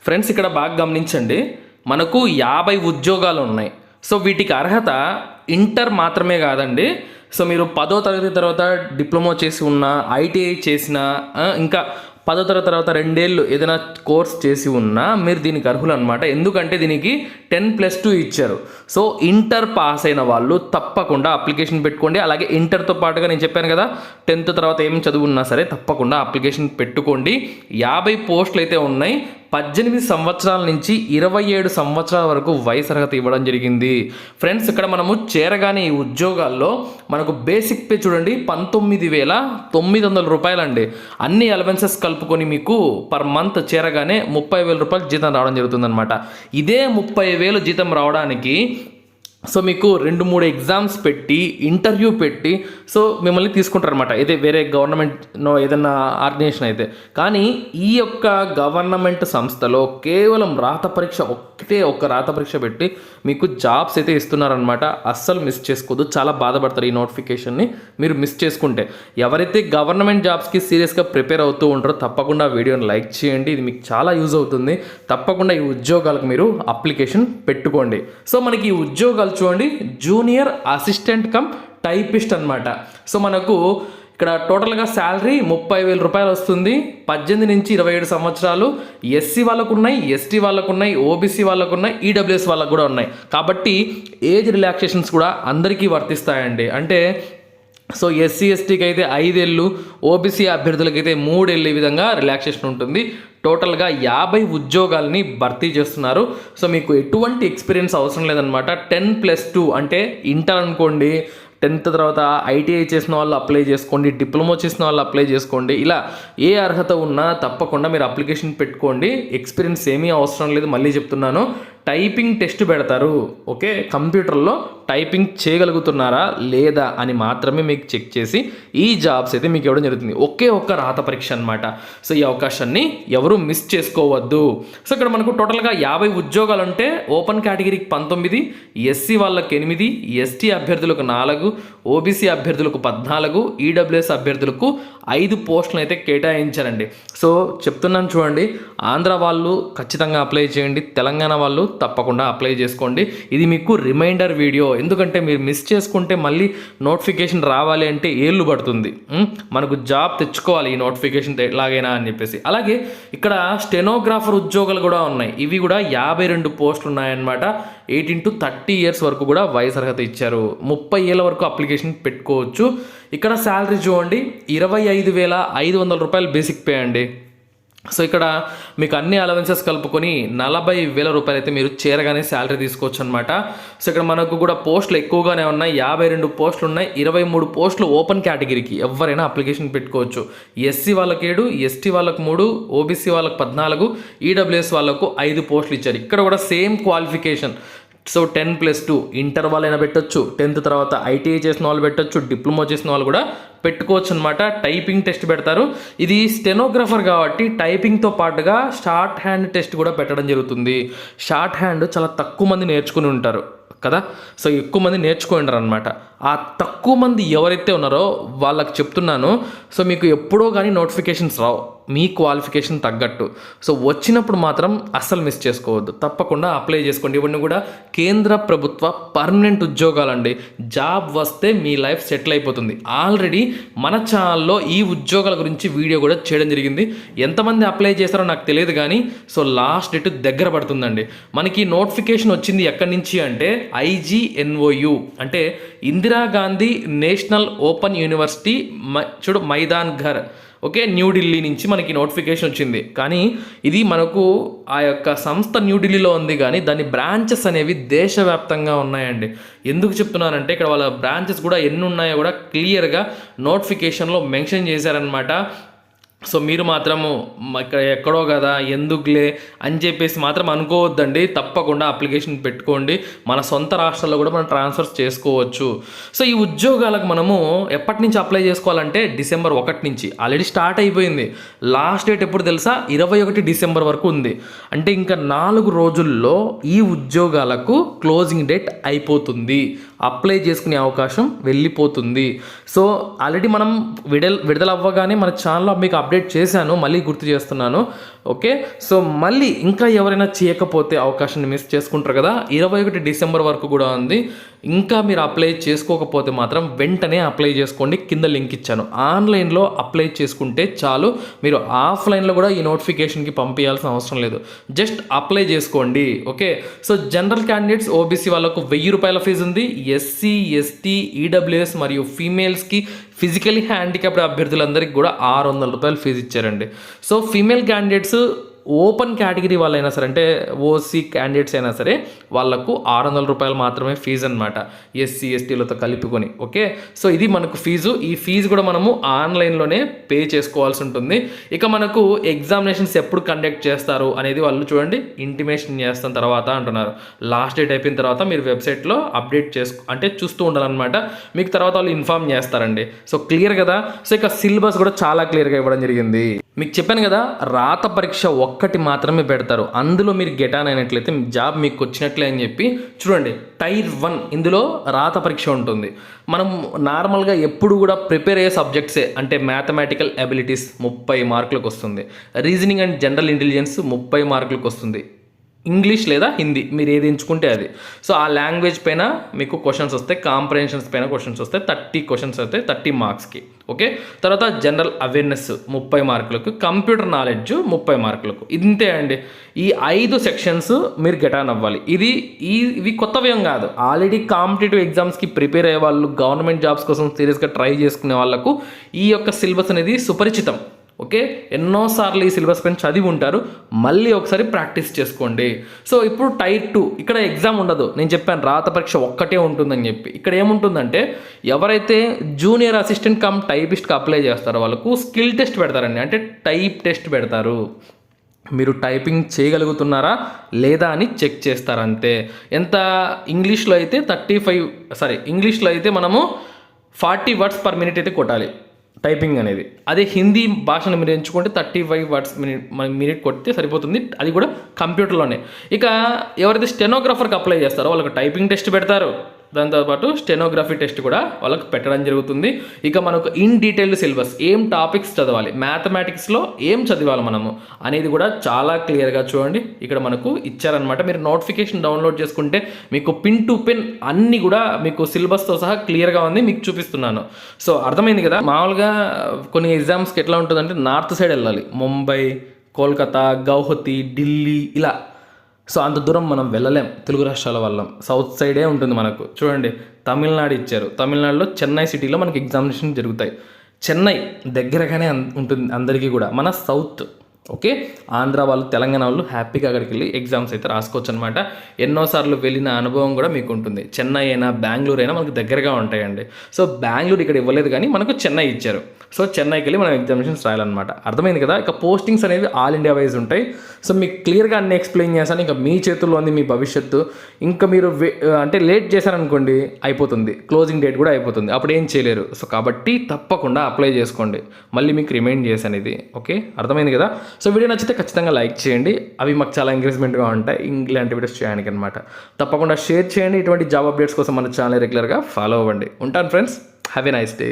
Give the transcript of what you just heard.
Friends ఇక్కడ బాగా గమనించండి, మనకు 50 ఉద్యోగాలు ఉన్నాయి. సో వీటికి అర్హత ఇంటర్ మాత్రమే కాదండి. సో మీరు 10వ తరగతి తర్వాత డిప్లొమా చేసి ఉన్నా, ఐటీఐ చేసినా, ఇంకా 10వ తరగతి తర్వాత 2 ఏళ్ళు ఏదైనా కోర్స్ చేసి ఉన్నా మీరు దీనికి అర్హులు అనమాట. ఎందుకంటే దీనికి 10+2 ఇచ్చారు. సో ఇంటర్ పాస్ అయిన వాళ్ళు తప్పకుండా అప్లికేషన్ పెట్టుకోండి. అలాగే ఇంటర్తో పాటుగా నేను చెప్పాను కదా, 10th తర్వాత ఏం చదువున్నా సరే తప్పకుండా అప్లికేషన్ పెట్టుకోండి. 50 పోస్టులు అయితే ఉన్నాయి. 18 సంవత్సరాల నుంచి 27 సంవత్సరాల వరకు వయసు అర్హత ఇవ్వడం జరిగింది. ఫ్రెండ్స్ ఇక్కడ మనము చేరగానే ఈ ఉద్యోగాల్లో మనకు బేసిక్ పే చూడండి 19,900 రూపాయలండి. అన్ని అలవెన్సెస్ కలుపుకొని మీకు పర్ మంత్ చేరగానే 30,000 రూపాయలు జీతం రావడం జరుగుతుందన్నమాట. ఇదే 30,000 జీతం రావడానికి సో మీకు 2-3 ఎగ్జామ్స్ పెట్టి ఇంటర్వ్యూ పెట్టి సో మిమ్మల్ని తీసుకుంటారనమాట. ఇదే వేరే గవర్నమెంట్ ఏదైనా ఆర్గనైజేషన్ అయితే. కానీ ఈ యొక్క గవర్నమెంట్ సంస్థలో కేవలం రాత పరీక్ష ఒక్క రాత పరీక్ష పెట్టి మీకు జాబ్స్ అయితే ఇస్తున్నారనమాట. అస్సలు మిస్ చేసుకోవద్దు, చాలా బాధపడతారు ఈ నోటిఫికేషన్ని మీరు మిస్ చేసుకుంటే. ఎవరైతే గవర్నమెంట్ జాబ్స్కి సీరియస్గా ప్రిపేర్ అవుతూ ఉంటారో తప్పకుండా వీడియోని లైక్ చేయండి, ఇది మీకు చాలా యూజ్ అవుతుంది. తప్పకుండా ఈ ఉద్యోగాలకు మీరు అప్లికేషన్ పెట్టుకోండి. సో మనకి ఈ ఉద్యోగాలు చూడండి, జూనియర్ అసిస్టెంట్ కమ్ టైపిస్ట్ అనమాట. సో మనకు ఇక్కడ టోటల్గా శాలరీ 30,000 రూపాయలు వస్తుంది. 18 నుంచి 27 సంవత్సరాలు. ఎస్సీ వాళ్ళకు ఉన్నాయి, ఎస్టీ వాళ్ళకు ఉన్నాయి, ఓబీసీ వాళ్ళకు ఉన్నాయి, ఈడబ్ల్యూఎస్ వాళ్ళకు కూడా ఉన్నాయి. కాబట్టి ఏజ్ రిలాక్సేషన్స్ కూడా అందరికీ వర్తిస్తాయండి. అంటే సో ఎస్సీ ఎస్టీకి అయితే 5 ఏళ్ళు, ఓబీసీ అభ్యర్థులకి అయితే 3 ఏళ్ళు, ఈ విధంగా రిలాక్సేషన్ ఉంటుంది. టోటల్గా 50 ఉద్యోగాలని భర్తీ చేస్తున్నారు. సో మీకు ఎటువంటి ఎక్స్పీరియన్స్ అవసరం లేదనమాట. 10+2 అంటే ఇంటర్ అనుకోండి, 10th తర్వాత ఐటీఐ చేసిన వాళ్ళు అప్లై చేసుకోండి, డిప్లొమా చేసిన వాళ్ళు అప్లై చేసుకోండి. ఇలా ఏ అర్హత ఉన్నా తప్పకుండా మీరు అప్లికేషన్ పెట్టుకోండి. ఎక్స్పీరియన్స్ ఏమీ అవసరం లేదు, మళ్ళీ చెప్తున్నాను. టైపింగ్ టెస్ట్ పెడతారు, ఓకే. కంప్యూటర్లో టైపింగ్ చేయగలుగుతున్నారా లేదా అని మాత్రమే మీకు చెక్ చేసి ఈ జాబ్స్ అయితే మీకు ఇవ్వడం జరుగుతుంది. ఒక్క రాత పరీక్ష అనమాట. సో ఈ అవకాశాన్ని ఎవరు మిస్ చేసుకోవద్దు. సో ఇక్కడ మనకు టోటల్గా 50 ఉద్యోగాలు ఉంటే ఓపెన్ కేటగిరీకి 19, ఎస్సీ వాళ్ళకి 8, ఎస్టీ అభ్యర్థులకు 4, ఓబీసీ అభ్యర్థులకు 14, ఈడబ్ల్యూఎస్ అభ్యర్థులకు 5 పోస్టులను అయితే కేటాయించారండి. సో చెప్తున్నాను చూడండి, ఆంధ్ర వాళ్ళు ఖచ్చితంగా అప్లై చేయండి, తెలంగాణ వాళ్ళు తప్పకుండా అప్లై చేసుకోండి. ఇది మీకు రిమైండర్ వీడియో, ఎందుకంటే మీరు మిస్ చేసుకుంటే మళ్ళీ నోటిఫికేషన్ రావాలి అంటే ఏళ్ళు పడుతుంది. మనకు జాబ్ తెచ్చుకోవాలి ఈ నోటిఫికేషన్ ఎలాగైనా అని చెప్పేసి. అలాగే ఇక్కడ స్టెనోగ్రాఫర్ ఉద్యోగాలు కూడా ఉన్నాయి. ఇవి కూడా 52 పోస్టులు ఉన్నాయన్నమాట. 18 to 30 ఇయర్స్ వరకు కూడా వయసు అర్హత ఇచ్చారు. 30 ఏళ్ళ వరకు అప్లికేషన్ పెట్టుకోవచ్చు. ఇక్కడ శాలరీ చూడండి 25,500 రూపాయలు బేసిక్ పే అండి. సో ఇక్కడ మీకు అన్ని అలవెన్సెస్ కలుపుకొని 40,000 రూపాయలు అయితే మీరు చేరగానే శాలరీ తీసుకోవచ్చు అనమాట. సో ఇక్కడ మనకు కూడా పోస్టులు ఎక్కువగానే ఉన్నాయి. 52 పోస్టులు ఉన్నాయి. 23 పోస్టులు ఓపెన్ కేటగిరీకి ఎవరైనా అప్లికేషన్ పెట్టుకోవచ్చు. ఎస్సీ వాళ్ళకి 7, ఎస్టీ వాళ్ళకు 3, ఓబీసీ వాళ్ళకు 14, ఈడబ్ల్యూఎస్ వాళ్ళకు 5 పోస్టులు ఇచ్చారు. ఇక్కడ కూడా సేమ్ క్వాలిఫికేషన్. సో 10+2 ఇంటర్ వాళ్ళైనా పెట్టొచ్చు, 10th తర్వాత ఐటీఐ చేసిన వాళ్ళు పెట్టొచ్చు, డిప్లొమా చేసిన వాళ్ళు కూడా పెట్టుకోవచ్చు అనమాట. టైపింగ్ టెస్ట్ పెడతారు. ఇది స్టెనోగ్రాఫర్ కాబట్టి టైపింగ్తో పాటుగా షార్ట్ హ్యాండ్ టెస్ట్ కూడా పెట్టడం జరుగుతుంది. షార్ట్ హ్యాండ్ చాలా తక్కువ మంది నేర్చుకుని ఉంటారు కదా. సో ఎక్కువ మంది నేర్చుకుంటారు అనమాట. ఆ తక్కువ మంది ఎవరైతే ఉన్నారో వాళ్ళకి చెప్తున్నాను, సో మీకు ఎప్పుడో కానీ నోటిఫికేషన్స్ రావు మీ క్వాలిఫికేషన్ తగ్గట్టు. సో వచ్చినప్పుడు మాత్రం అస్సలు మిస్ చేసుకోవద్దు, తప్పకుండా అప్లై చేసుకోండి. ఇవన్నీ కూడా కేంద్ర ప్రభుత్వ పర్మనెంట్ ఉద్యోగాలండి. జాబ్ వస్తే మీ లైఫ్ సెటిల్ అయిపోతుంది. ఆల్రెడీ మన ఛానల్లో ఈ ఉద్యోగాల గురించి వీడియో కూడా చేయడం జరిగింది. ఎంతమంది అప్లై చేస్తారో నాకు తెలియదు కానీ సో లాస్ట్ డేట్ దగ్గర పడుతుందండి. మనకి నోటిఫికేషన్ వచ్చింది ఎక్కడి నుంచి అంటే IGNOU అంటే ఇందిరాగాంధీ నేషనల్ ఓపెన్ యూనివర్సిటీ చూడు మైదాన్ ఘర్, ఓకే, న్యూఢిల్లీ నుంచి మనకి నోటిఫికేషన్ వచ్చింది. కానీ ఇది మనకు ఆ యొక్క సంస్థ న్యూఢిల్లీలో ఉంది, కానీ దాని బ్రాంచెస్ అనేవి దేశవ్యాప్తంగా ఉన్నాయండి. ఎందుకు చెప్తున్నానంటే ఇక్కడ వాళ్ళ బ్రాంచెస్ కూడా ఎన్ని ఉన్నాయో కూడా క్లియర్గా నోటిఫికేషన్లో మెన్షన్ చేశారనమాట. సో మీరు మాత్రము ఇక్కడ ఎక్కడో కదా ఎందుకులే అని చెప్పేసి మాత్రం అనుకోవద్దండి. తప్పకుండా అప్లికేషన్ పెట్టుకోండి. మన సొంత రాష్ట్రాల్లో కూడా మనం ట్రాన్స్ఫర్స్ చేసుకోవచ్చు. సో ఈ ఉద్యోగాలకు మనము ఎప్పటి నుంచి అప్లై చేసుకోవాలంటే December 1 నుంచి ఆల్రెడీ స్టార్ట్ అయిపోయింది. లాస్ట్ డేట్ ఎప్పుడు తెలుసా? 21 December వరకు ఉంది. అంటే ఇంకా 4 రోజుల్లో ఈ ఉద్యోగాలకు క్లోజింగ్ డేట్ అయిపోతుంది. అప్లై చేసుకునే అవకాశం వెళ్ళిపోతుంది. సో ఆల్రెడీ మనం విడుదల అవ్వగానే మన ఛానల్లో మీకు అప్డేట్ చేశాను, మళ్ళీ గుర్తు చేస్తున్నాను. ఓకే, సో మళ్ళీ ఇంకా ఎవరైనా చేయకపోతే అవకాశాన్ని మిస్ చేసుకుంటారు కదా. 21 డిసెంబర్ వరకు కూడా ఉంది. ఇంకా మీరు అప్లై చేసుకోకపోతే మాత్రం వెంటనే అప్లై చేసుకోండి. కింద లింక్ ఇచ్చాను. ఆన్లైన్లో అప్లై చేసుకుంటే చాలు, మీరు ఆఫ్లైన్లో కూడా ఈ నోటిఫికేషన్కి పంపించాల్సిన అవసరం లేదు. జస్ట్ అప్లై చేసుకోండి. Okay, so general candidates OBC వాళ్ళకు 1000 రూపాయల ఫీజు ఉంది. ఎస్సీ, ఎస్టీ, ఈడబ్ల్యూఎస్ మరియు ఫీమేల్స్కి, ఫిజికలీ హ్యాండిక్యాప్డ్ అభ్యర్థులందరికీ కూడా 600 రూపాయలు ఫీజు ఇచ్చారండి. So female candidates open category వాళ్ళైనా సరే, అంటే ఓసీ క్యాండిడేట్స్ అయినా సరే, వాళ్ళకు 600 రూపాయలు మాత్రమే ఫీజు అనమాట, ఎస్సీ ఎస్టీలతో కలుపుకొని. ఓకే, సో ఇది మనకు ఫీజు. ఈ ఫీజు కూడా మనము ఆన్లైన్లోనే పే చేసుకోవాల్సి ఉంటుంది. ఇక మనకు ఎగ్జామినేషన్స్ ఎప్పుడు కండక్ట్ చేస్తారు అనేది వాళ్ళు చూడండి, ఇంటిమేషన్ చేస్తున్న తర్వాత అంటున్నారు. లాస్ట్ డేట్ అయిపోయిన తర్వాత మీరు వెబ్సైట్లో అప్డేట్ అంటే చూస్తూ ఉండాలన్నమాట. మీకు తర్వాత వాళ్ళు ఇన్ఫామ్ చేస్తారండి. సో క్లియర్ కదా. సో ఇక సిలబస్ కూడా చాలా క్లియర్గా ఇవ్వడం జరిగింది. మీకు చెప్పాను కదా, రాత పరీక్ష ఒక్కటి మాత్రమే పెడతారు. అందులో మీరు గెట్ ఆన్ అయినట్లయితే జాబ్ మీకు వచ్చినట్లే అని చెప్పి చూడండి. టైర్ 1 ఇందులో రాత పరీక్ష ఉంటుంది. మనం నార్మల్గా ఎప్పుడు కూడా ప్రిపేర్ అయ్యే సబ్జెక్ట్సే, అంటే మ్యాథమెటికల్ ఎబిలిటీస్ 30 మార్కులకు వస్తుంది, రీజనింగ్ అండ్ జనరల్ ఇంటెలిజెన్స్ 30 మార్కులకు వస్తుంది, ఇంగ్లీష్ లేదా హిందీ మీరు ఏది ఎంచుకుంటే అది. సో ఆ లాంగ్వేజ్ పైన మీకు క్వశ్చన్స్ వస్తాయి, కాంప్రహెన్షన్స్ పైన క్వశ్చన్స్ వస్తాయి, 30 క్వశ్చన్స్ వస్తాయి 30 మార్క్స్కి. ఓకే, తర్వాత జనరల్ అవేర్నెస్ 30 మార్కులకు, కంప్యూటర్ నాలెడ్జ్ 30 మార్కులకు. ఇంతే అండి. ఈ 5 సెక్షన్స్ మీరు గెట్ ఆన్ అవ్వాలి. ఇవి కొత్తవేం కాదు. ఆల్రెడీ కాంపిటేటివ్ ఎగ్జామ్స్కి ప్రిపేర్ అయ్యే వాళ్ళు, గవర్నమెంట్ జాబ్స్ కోసం సీరియస్గా ట్రై చేసుకునే వాళ్ళకు ఈ యొక్క సిలబస్ అనేది సుపరిచితం. ఓకే, ఎన్నోసార్లు ఈ సిలబస్ పైన చదివి ఉంటారు, మళ్ళీ ఒకసారి ప్రాక్టీస్ చేసుకోండి. సో ఇప్పుడు టైర్ 2, ఇక్కడ ఎగ్జామ్ ఉండదు. నేను చెప్పాను రాత పరీక్ష ఒక్కటే ఉంటుందని చెప్పి. ఇక్కడ ఏముంటుందంటే, ఎవరైతే జూనియర్ అసిస్టెంట్ కమ్ టైపిస్ట్కి అప్లై చేస్తారో వాళ్ళకు స్కిల్ టెస్ట్ పెడతారండి, అంటే టైప్ టెస్ట్ పెడతారు. మీరు టైపింగ్ చేయగలుగుతున్నారా లేదా అని చెక్ చేస్తారు అంతే. ఎంత ఇంగ్లీష్లో అయితే ఇంగ్లీష్లో అయితే మనము 40 వర్డ్స్ పర్ మినిట్ అయితే కొట్టాలి టైపింగ్ అనేది. అదే హిందీ భాషను మీరు ఎంచుకుంటే 35 వర్డ్స్ మినిట్ కొడితే సరిపోతుంది, అది కూడా కంప్యూటర్లోనే. ఇక ఎవరైతే స్టెనోగ్రాఫర్కి అప్లై చేస్తారో వాళ్ళకి టైపింగ్ టెస్ట్ పెడతారు, దాంతోపాటు స్టెనోగ్రఫీ టెస్ట్ కూడా వాళ్ళకి పెట్టడం జరుగుతుంది. ఇక మనకు ఇన్ డీటెయిల్డ్ సిలబస్, ఏం టాపిక్స్ చదవాలి, మ్యాథమెటిక్స్లో ఏం చదవాలి మనము అనేది కూడా చాలా క్లియర్గా చూడండి ఇక్కడ మనకు ఇచ్చారనమాట. మీరు నోటిఫికేషన్ డౌన్లోడ్ చేసుకుంటే మీకు పిన్ టు పిన్ అన్నీ కూడా మీకు సిలబస్తో సహా క్లియర్గా ఉంది, మీకు చూపిస్తున్నాను. సో అర్థమైంది కదా. మామూలుగా కొన్ని ఎగ్జామ్స్కి ఎట్లా ఉంటుందంటే నార్త్ సైడ్ వెళ్ళాలి, ముంబై, కోల్కతా, గౌహతి, ఢిల్లీ ఇలా. సో అంత దూరం మనం వెళ్ళలేం తెలుగు రాష్ట్రాల వాళ్ళం, సౌత్ సైడే ఉంటుంది మనకు. చూడండి తమిళనాడు ఇచ్చారు, తమిళనాడులో చెన్నై సిటీలో మనకి ఎగ్జామినేషన్ జరుగుతాయి. చెన్నై దగ్గరగానే ఉంటుంది అందరికీ కూడా, మన సౌత్. ఓకే, ఆంధ్ర వాళ్ళు, తెలంగాణ వాళ్ళు హ్యాపీగా అక్కడికి వెళ్ళి ఎగ్జామ్స్ అయితే రాసుకోవచ్చు అనమాట. ఎన్నోసార్లు వెళ్ళిన అనుభవం కూడా మీకు ఉంటుంది. చెన్నై అయినా బెంగళూరు అయినా మనకు దగ్గరగా ఉంటాయండి. సో బెంగళూరు ఇక్కడ ఇవ్వలేదు కానీ మనకు చెన్నై ఇచ్చారు. సో చెన్నైకి వెళ్ళి మనం ఎగ్జామినేషన్స్ రాయాలన్నమాట. అర్థమైంది కదా. ఇక పోస్టింగ్స్ అనేవి ఆల్ ఇండియా వైజ్ ఉంటాయి. సో మీకు క్లియర్గా అన్ని ఎక్స్ప్లెయిన్ చేస్తాను. ఇంకా మీ చేతుల్లో ఉంది మీ భవిష్యత్తు. ఇంకా మీరు అంటే లేట్ చేశారనుకోండి అయిపోతుంది, క్లోజింగ్ డేట్ కూడా అయిపోతుంది, అప్పుడు ఏం చేయలేరు. సో కాబట్టి తప్పకుండా అప్లై చేసుకోండి. మళ్ళీ మీకు రిమైండ్ చేశాను ఇది. ఓకే, అర్థమైంది కదా. సో వీడియో నచ్చితే ఖచ్చితంగా లైక్ చేయండి, అవి మాకు చాలా ఎంకరేజ్మెంట్గా ఉంటాయి ఇలాంటి వీడియోస్ చేయడానికి అనమాట. తప్పకుండా షేర్ చేయండి. ఇటువంటి జాబ్ అప్డేట్స్ కోసం మన ఛానల్ రెగ్యులర్గా ఫాలో అవ్వండి. ఉంటాను friends, have a nice day.